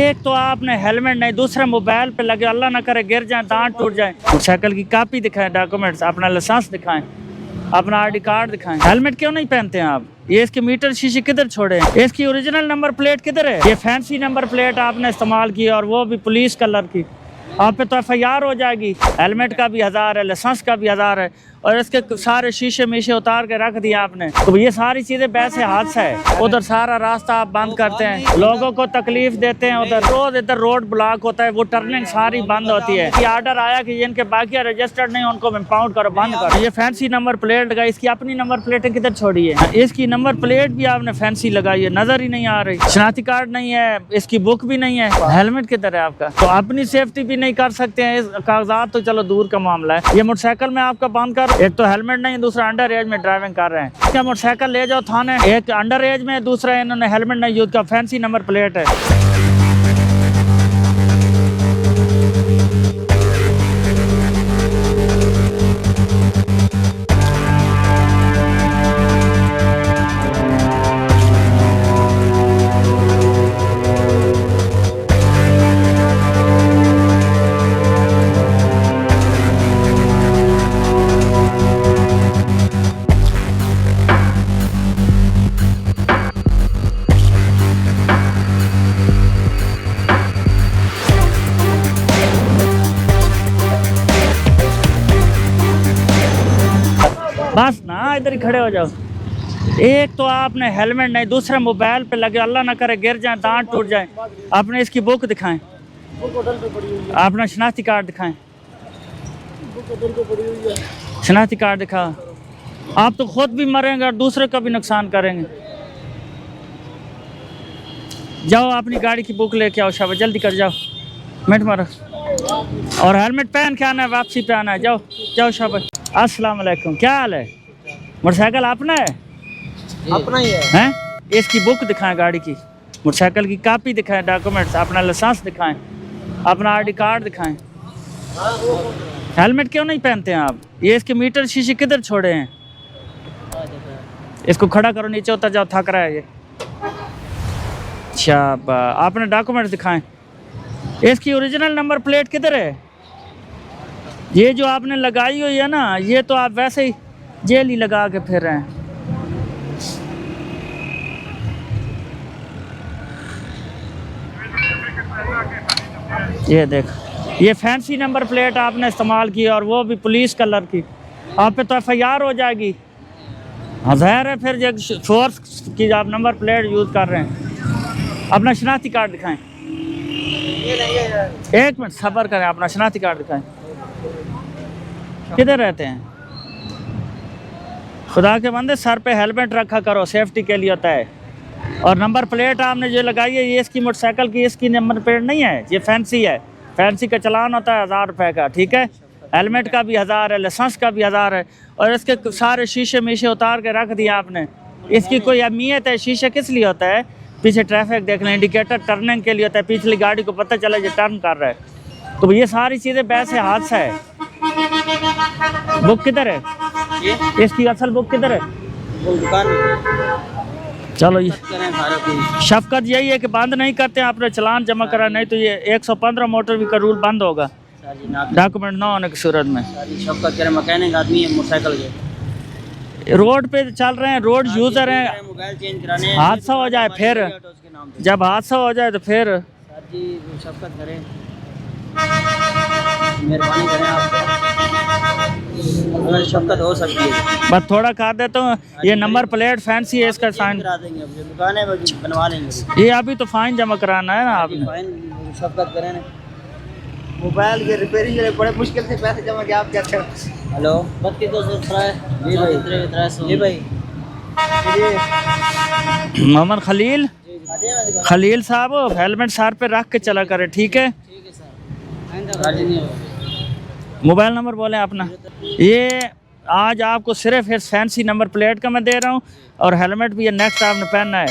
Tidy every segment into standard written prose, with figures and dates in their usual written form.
एक तो आपने हेलमेट नहीं, दूसरा मोबाइल पे लगे, अल्लाह ना करे गिर जाए, दांत टूट जाए। मोटरसाइकिल की कॉपी दिखाएं, डॉक्यूमेंट्स, अपना लाइसेंस दिखाएं, अपना आईडी कार्ड दिखाएं। हेलमेट क्यों नहीं पहनते हैं आप? ये इसके मीटर शीशे किधर छोड़े हैं? इसकी ओरिजिनल नंबर प्लेट किधर है? ये फैंसी नंबर प्लेट आपने इस्तेमाल की और वो भी पुलिस कलर की। आप पे तो FIR हो जाएगी। हेलमेट का भी 1000 है, लाइसेंस का भी 1000 है, और इसके सारे शीशे मीशे उतार के रख दिए आपने। तो ये सारी चीजें वैसे हादसा है। उधर सारा रास्ता आप बंद करते हैं, लोगों को तकलीफ देते हैं। उधर रोज इधर रोड ब्लॉक होता है, वो टर्निंग सारी बंद होती है। ये ऑर्डर आया कि जिनके बाकी रजिस्टर्ड नहीं उनको इम्पाउंड करो, बंद करो। ये फैंसी नंबर प्लेट लगाई, इसकी अपनी नंबर प्लेटें किधर छोड़ी है? इसकी नंबर प्लेट भी आपने फैंसी लगाई है, नजर ही नहीं आ रही। शनाख्ती कार्ड नहीं है, इसकी बुक भी नहीं है, हेलमेट किधर है आपका? तो अपनी सेफ्टी भी नहीं कर सकते हैं। इस कागजात तो चलो दूर का मामला है। ये मोटरसाइकिल में आपका बंद कर, एक तो हेलमेट नहीं, दूसरा अंडर एज में ड्राइविंग कर रहे हैं। क्या मोटरसाइकिल ले जाओ थाने, एक अंडर एज में, दूसरा इन्होंने हेलमेट नहीं यूज का, फैंसी नंबर प्लेट है। बस ना, इधर ही खड़े हो जाओ। एक तो आपने हेलमेट नहीं, दूसरा मोबाइल पे लगे, अल्लाह ना करे गिर जाए, दांत टूट जाए। आपने इसकी बुक दिखाएं, अपना शनाख्ती कार्ड दिखाएं, शनाख्ती कार्ड दिखा। आप तो खुद भी मरेंगे और दूसरे का भी नुकसान करेंगे। जाओ अपनी गाड़ी की बुक लेके आओ, शाबाश, जल्दी कर जाओ, मिनट मारो। और हेलमेट पहन के आना है, वापसी पे आना है। जाओ जाओ, शाबाश। अस्सलाम वालेकुम, क्या हाल है? मोटरसाइकिल अपना है? अपना ही है। हैं? इसकी बुक दिखाएं, गाड़ी की, मोटरसाइकिल की कॉपी दिखाएं, डॉक्यूमेंट्स, अपना लाइसेंस दिखाएं, अपना आईडी कार्ड दिखाएं। हेलमेट क्यों नहीं पहनते हैं आप? ये इसके मीटर शीशे किधर छोड़े हैं? इसको खड़ा करो, नीचे उतर जाओ, थक रहा है ये। अच्छा, आपने डॉक्यूमेंट्स दिखाएं। इसकी ओरिजिनल नंबर प्लेट किधर है? ये जो आपने लगाई हुई है ना, ये तो आप वैसे ही जेल ही लगा के फिर रहे हैं। ये देख, ये फैंसी नंबर प्लेट आपने इस्तेमाल की और वो भी पुलिस कलर की। आप पे तो FIR हो जाएगी। ज़ाहिर है फिर जो फोर्स की आप नंबर प्लेट यूज़ कर रहे हैं। अपना शनाख्ती कार्ड दिखाएं। एक मिनट सब्र करें, अपना शनाख्ती कार्ड दिखाएं। किधर रहते हैं? खुदा के बंदे, सर पे हेलमेट रखा करो, सेफ्टी के लिए होता है। और नंबर प्लेट आपने जो लगाई है, ये इसकी मोटरसाइकिल की, इसकी नंबर प्लेट नहीं है, ये फैंसी है। फैंसी का चलान होता है 1000 रुपये का, ठीक है? हेलमेट का भी 1000 है, लाइसेंस का भी 1000 है, और इसके सारे शीशे मीशे उतार के रख दिया आपने। इसकी कोई अहमियत है? शीशे किस लिए होता है? पीछे ट्रैफिक देख लें, इंडिकेटर टर्निंग के लिए होता है, पिछली गाड़ी को पता चला ये टर्न कर रहा है। तो ये सारी चीज़ें वैसे हादसा है। बुक किधर है? इसकी असल बुक किधर है? दुकान चलो, ये शफकत यही है कि बंद नहीं करते, आपने चलान जमा करा, नहीं तो ये 115 मोटर व्हीकल रूल बंद होगा डॉक्यूमेंट ना होने की सूरत में। शफकत करे मैकेनिक आदमी है, मोटरसाइकिल के रोड पे चल रहे हैं, रोड यूजर हैं, मोबाइल चेंज कराने, हादसा हो जाए फिर, जब हादसा हो जाए तो फिर शफकत करें, मेहरबानी करें आप, अगर शफकत हो सकती है। बस थोड़ा कर देता हूँ। ये नंबर प्लेट फैंसी है, इसका साइन करा देंगे, दुकान है बनवा लेंगे। ये अभी तो फाइन जमा कराना है ना आपने। फाइन शफकत करें ना, मोबाइल के रिपेयरिंग के लिए बड़े मुश्किल से पैसे जमा किए, आप क्या करें? हेलो, 32 जी भाई, जी भाई, मोहम्मद खलील साहब, हेलमेट सर पे रख के चला करें, ठीक है? मोबाइल नंबर बोलें अपना। ये आज आपको सिर्फ इस फैंसी नंबर प्लेट का मैं दे रहा हूँ, और हेलमेट भी ये नेक्स्ट आपने पहनना है।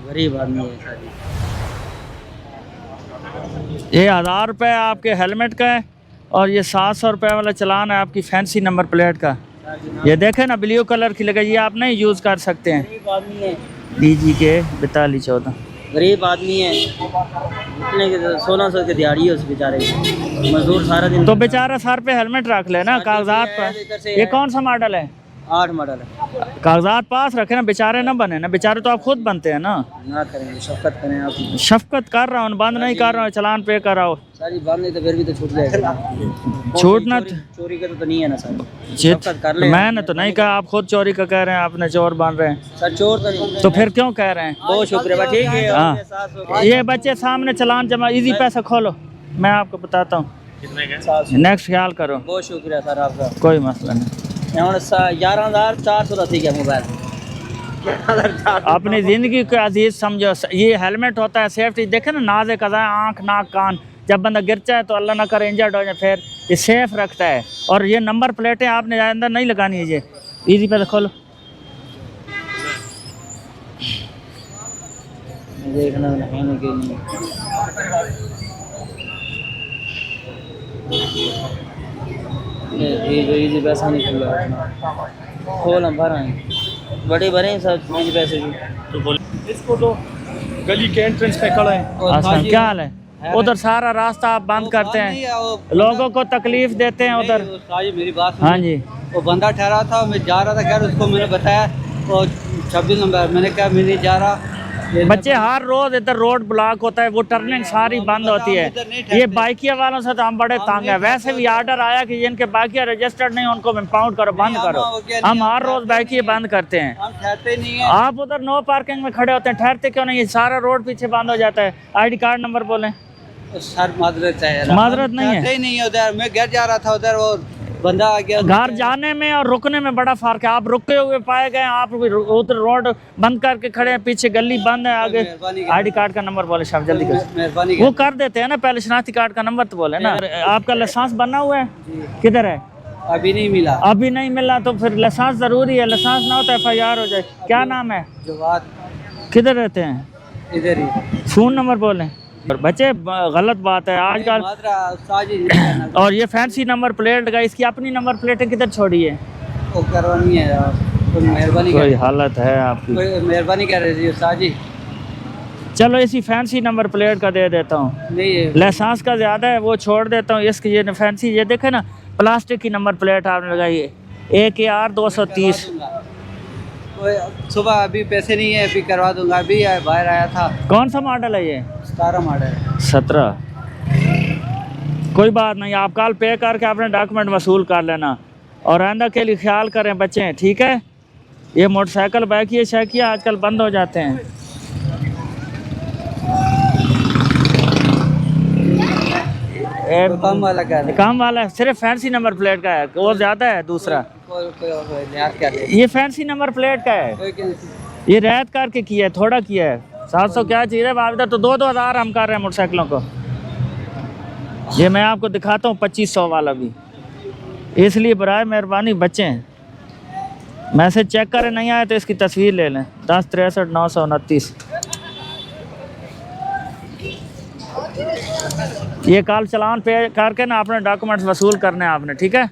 गरीब आदमी है। ये 1000 रुपये आपके हेलमेट का है, और ये 700 रुपये वाला चलान है आपकी फैंसी नंबर प्लेट का। ये देखें ना, ब्लू कलर की लगाई, ये आप नहीं यूज़ कर सकते हैं। गरीब आदमी है। DG के 4214। गरीब आदमी है, इतने के 1600 की दिहाड़ी है उस बेचारे की, मजदूर सारा दिन। तो बेचारा सर पे हेलमेट रख ले ना कागजात पर। ये कौन सा मॉडल है? 8 मॉडल है। कागजात पास रखे ना, बेचारे ना बने ना, बेचारे तो आप खुद बनते हैं ना। ना करें, शफकत करें आप। शफकत कर रहा हूँ, बंद नहीं कर रहा हूँ, चलान पे कराओ। सारी बात नहीं तो फिर भी तो छूट जाएगा। छूटना चोरी का तो नहीं है ना सर। जित शफकत कर ले। मैंने तो नहीं कहा, आप खुद चोरी का कह रहे हैं, आपने चोर बन रहे हैं। सर चोर तो नहीं। तो फिर क्यों कह रहे हैं? बहुत शुक्रिया, ठीक है। हाँ, ये बच्चे सामने चलान जमा, इजी पैसा खोलो, मैं आपको बताता हूँ। नेक्स्ट ख्याल करो। बहुत शुक्रिया सर आपका। कोई मसला नहीं। 11,400 का थी क्या मोबाइल? अपनी ज़िंदगी को अजीज समझो। ये हेलमेट होता है सेफ्टी, देखे ना, नाज़े कज़ा आँख नाक कान, जब बंदा गिर जाए तो अल्लाह ना करे इंजर्ड हो जाए, फिर ये सेफ रखता है। और ये नंबर प्लेटें आपने अंदर नहीं लगानी है, ये इजी पे खोलो। देखना है कि नहीं। इजी पैसा नहीं खुल रहा, खोल हम भर आए बड़े भरे सब इजी पैसे की। तो बोल इसको तो गली के एंट्रेंस पे खड़ा है। आसान क्या हाल है? उधर सारा रास्ता आप बंद करते हैं, लोगों को तकलीफ देते हैं उधर। मेरी बात हाँ जी, वो बंदा ठहरा था, मैं जा रहा था, खैर उसको मैंने बताया और 26 नंबर मैंने कहा मैं नहीं जा रहा। बच्चे हर रोज इधर रोड ब्लॉक होता है, वो टर्निंग सारी बंद होती है। ये बाइकिया वालों से तो हम बड़े तंग है। वैसे भी आर्डर आया कि जिनके बाइकिया रजिस्टर्ड नहीं उनको इम्पाउंड करो, बंद करो। हम हर रोज बाइकिया बंद करते हैं। हम ठहरते नहीं है। आप उधर नो पार्किंग में खड़े होते हैं, ठहरते क्यों नहीं? सारा रोड पीछे बंद हो जाता है। ID कार्ड नंबर बोलें। सर माजरत है, माजरत नहीं है। ठहरते ही नहीं है उधर। मैं घर जा रहा था उधर और बंदा आ गया। घर जाने में और रुकने में बड़ा फर्क है। आप रुके हुए पाए गए, आप उधर रोड बंद करके खड़े हैं, पीछे गली बंद है, आगे ID कार्ड का नंबर बोले साहब जल्दी कर। मेहरबानी वो कर देते हैं ना, पहले शनाख्ती कार्ड का नंबर तो बोले ना। आपका लाइसेंस बना हुआ है? किधर है? अभी नहीं मिला। अभी नहीं मिला तो फिर लाइसेंस जरूरी है। लाइसेंस ना हो तो FIR हो जाए। क्या नाम है? जवाद। किधर रहते हैं? इधर ही। फोन नंबर बोलें। और बच्चे गलत बात है आजकल। और ये फैंसी नंबर प्लेट लगा, इसकी अपनी नंबर प्लेटें किधर छोड़ी है? वो करवानी है यार, कोई मेहरबानी कोई हालत है आपकी। मेहरबानी कर रही थी साजी। चलो इसी फैंसी नंबर प्लेट का दे देता हूँ। नहीं है लाइसेंस का ज़्यादा है, वो छोड़ देता हूँ। इसकी ये फैंसी, ये देखे ना, प्लास्टिक की नंबर प्लेट आपने लगाई है, AKR 230। सुबह अभी पैसे नहीं है, अभी करवा दूंगा। अभी बाहर आया था। कौन सा मॉडल है ये? 17 मॉडल। 17। कोई बात नहीं, आप कल पे करके अपने डॉक्यूमेंट वसूल कर लेना। और आइंदा के लिए ख्याल करें बच्चे, ठीक है? ये मोटरसाइकिल बाइक ये शैकिया आजकल बंद हो जाते हैं। काम वाला क्या है? काम वाला सिर्फ फैंसी नंबर प्लेट का है, वो ज़्यादा है दूसरा। ये फैंसी नंबर प्लेट का है, ये रैत करके किया है, थोड़ा किया है। 700 क्या चीज़ है बाप, तो 2-2 हज़ार हम कर रहे हैं मोटरसाइकिलों को। ये मैं आपको दिखाता हूँ 2500 वाला भी। इसलिए बराए मेहरबानी बच्चे मैसेज चेक करें, नहीं आए तो इसकी तस्वीर ले लें। 10 63 929। ये कल चलान पे करके ना अपने डॉक्यूमेंट्स वसूल करने हैं आपने, ठीक है?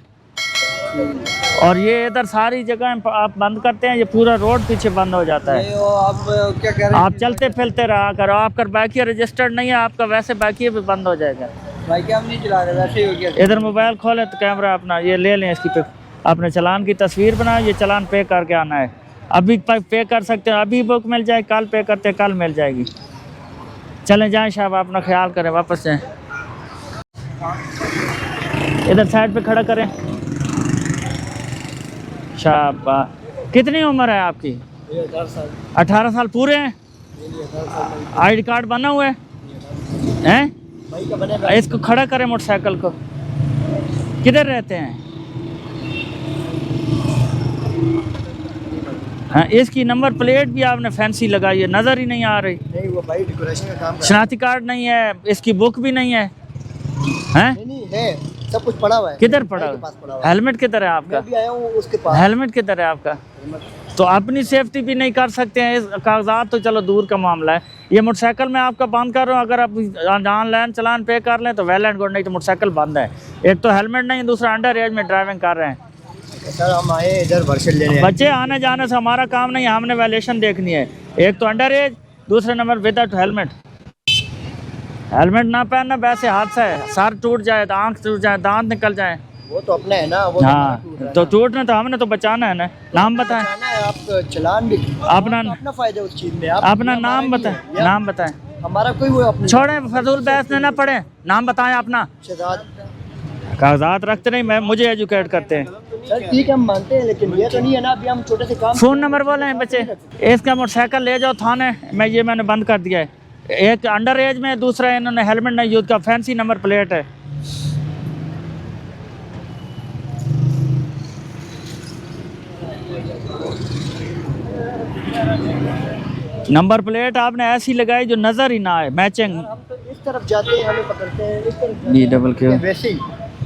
और ये इधर सारी जगह आप बंद करते हैं, ये पूरा रोड पीछे बंद हो जाता है। आप क्या कह रहे हैं? आप चलते फिरते रहा करो। आपका बाइकिया रजिस्टर्ड नहीं है, आपका वैसे बाइकिया भी बंद हो जाएगा। बाइक हम नहीं चला रहे, वैसे ही हो गया। इधर मोबाइल खोले तो कैमरा अपना ये ले लें, इसकी पे अपने चलान की तस्वीर बनाए, ये चलान पे करके आना है। अभी पे कर सकते हैं, अभी बुक मिल जाए, कल पे करते हैं कल मिल जाएगी। चलें जाएं साहब, अपना ख्याल करें, वापस जाएं। इधर साइड पे खड़ा करें। शाबाश। कितनी उम्र है आपकी? 18 साल पूरे हैं? ID कार्ड बना हुआ है? हैं? इसको खड़ा करें मोटरसाइकिल को। किधर रहते हैं? हाँ, इसकी नंबर प्लेट भी आपने फैंसी लगाई है, नज़र ही नहीं आ रही। नहीं, वो भाई डेकोरेशन का काम शनाख्ती कार्ड नहीं है, इसकी बुक भी नहीं है। हैं? नहीं है, सब कुछ पड़ा हुआ है। किधर पड़ा भाई के पास पड़ा हुआ है। हेलमेट किधर है आपका? मैं भी आया हूँ उसके पास। हेलमेट किधर है आपका? तो अपनी सेफ्टी भी नहीं कर सकते हैं। इस कागजात तो चलो दूर का मामला है, ये मोटरसाइकिल मैं आपका बंद कर रहा हूँ। अगर आप ऑनलाइन चलान पे कर लें तो वेल एंड गुड, नहीं तो मोटरसाइकिल बंद है। एक तो हेलमेट नहीं, दूसरा अंडर एज में ड्राइविंग कर रहे हैं। सर हम आए इधर वर्षन लेने। बच्चे आने जाने से हमारा काम नहीं है, हमने वैल्यूएशन देखनी है। एक तो अंडर एज, दूसरा नंबर विदाउट हेलमेट। हेलमेट ना पहनना वैसे हादसा है, सर टूट जाए, आंख टूट जाए, दांत निकल जाए। वो तो अपना है ना, वो हाँ तो टूटना तो हमने तो बचाना है ना। नाम बताएं आप चलान भी अपना, अपना फायदा उस चीज में। अपना नाम बताएं, नाम बताएं। हमारा कोई वो अपने छोड़े फजूल बहस में ना पड़े, नाम बताएं अपना। शहजाद। कागजात रखते नहीं, मैं मुझे एजुकेट करते हैं। सर ठीक है हम मानते हैं, लेकिन ये तो नहीं है ना अभी हम छोटे से काम। फ़ोन नंबर बोले हैं बच्चे, इसका मोटरसाइकिल ले जाओ थाने में, ये मैंने बंद कर दिया है। एक अंडर एज में, दूसरा इन्होंने हेलमेट नहीं यूज का, फैंसी नंबर प्लेट है। नंबर प्लेट आपने ऐसी लगाई जो नजर ही ना आए, मैचिंग। हम तो इस तरफ जाते हैं, हमें पकड़ते हैं, इस तरफ जी डबल क्यू। वैसे ही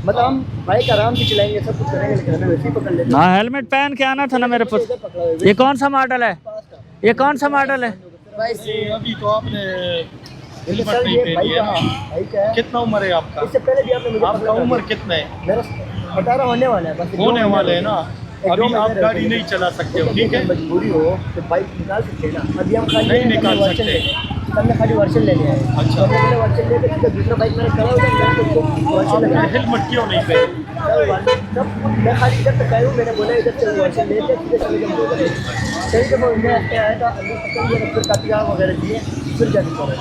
मतलब हम बाइक आराम से चलाएंगे, सब कुछ करेंगे, लेकिन हमें वैसे ही पकड़ लेते हैं। हाँ हेलमेट पहन के आना था ना मेरे पास। ये कौन सा मॉडल है, ये कौन सा मॉडल है? अभी तो आपने लेकिन हेलमेट सर नहीं ये पहनी बाइक है ना। बाइक है, कितना उम्र है आपका? इससे पहले भी आपने मुझे आपका पकड़ा था। उम्र कितना है? मेरा 18 होने वाला है, बस होने वाले है ना। एक अभी दो आप महीने गाड़ी रह गए। नहीं चला सकते हो, ठीक है? मजबूरी हो तो बाइक निकाल सकते हैं ना। अभी हम खाली नहीं निकाल वर्षन सकते। लेने, हमने खाली वर्षन लेने आए। अच्छा। हमने पहले वर्षन लेके फिर दूसरा बाइक मैंने खड़ा होगा, मैंने उसको वर्षन आपने लगाया। हेलमेट क्यों नहीं पहनी? तब मैं खाली इधर तक आया हूँ, मैंने बोला इधर से वर्षन लेते सीधे चले गए बोल रहे। सही जब मैं आया था अंदर पकड़ लिया, फिर कातियाँ वगैरह दिए, फिर जाके पड़ा।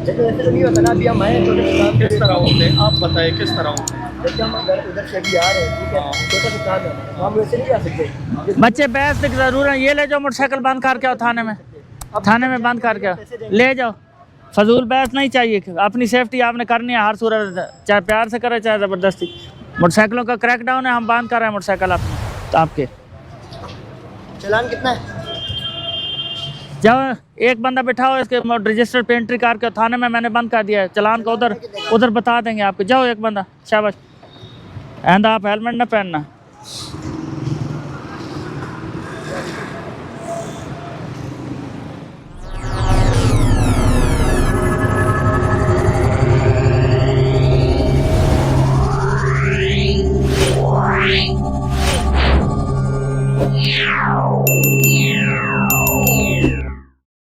लेकिन ऐसे तो नहीं होता ना, अभी हम आए छोटे से काम किस तरह होते हैं आप बताएं, किस तरह होते हैं? जैसे हम उधर से भी आ रहे हैं, ठीक है, छोटा सा काम है, हम वैसे नहीं आ सकते। बच्चे बहस की जरूर है, ये ले जाओ मोटरसाइकिल बंद करके आओ थाने में, थाने में बंद करके आओ, ले जाओ। फजूल बहस नहीं चाहिए, अपनी सेफ्टी आपने करनी है हर सूरत, चाहे प्यार से करे चाहे ज़बरदस्ती। मोटरसाइकिलों का क्रैकडाउन है, हम बंद कर रहे हैं मोटरसाइकिल अपने आपके। चलान कितना है? जाओ एक बंदा बिठाओ, इसके रजिस्टर पे एंट्री करके थाने में, मैंने बंद कर दिया है। चलान का उधर बता देंगे आपको। जाओ एक बंदा, शाबाश। आइंदा आप हेलमेट ना पहनना। Yeah.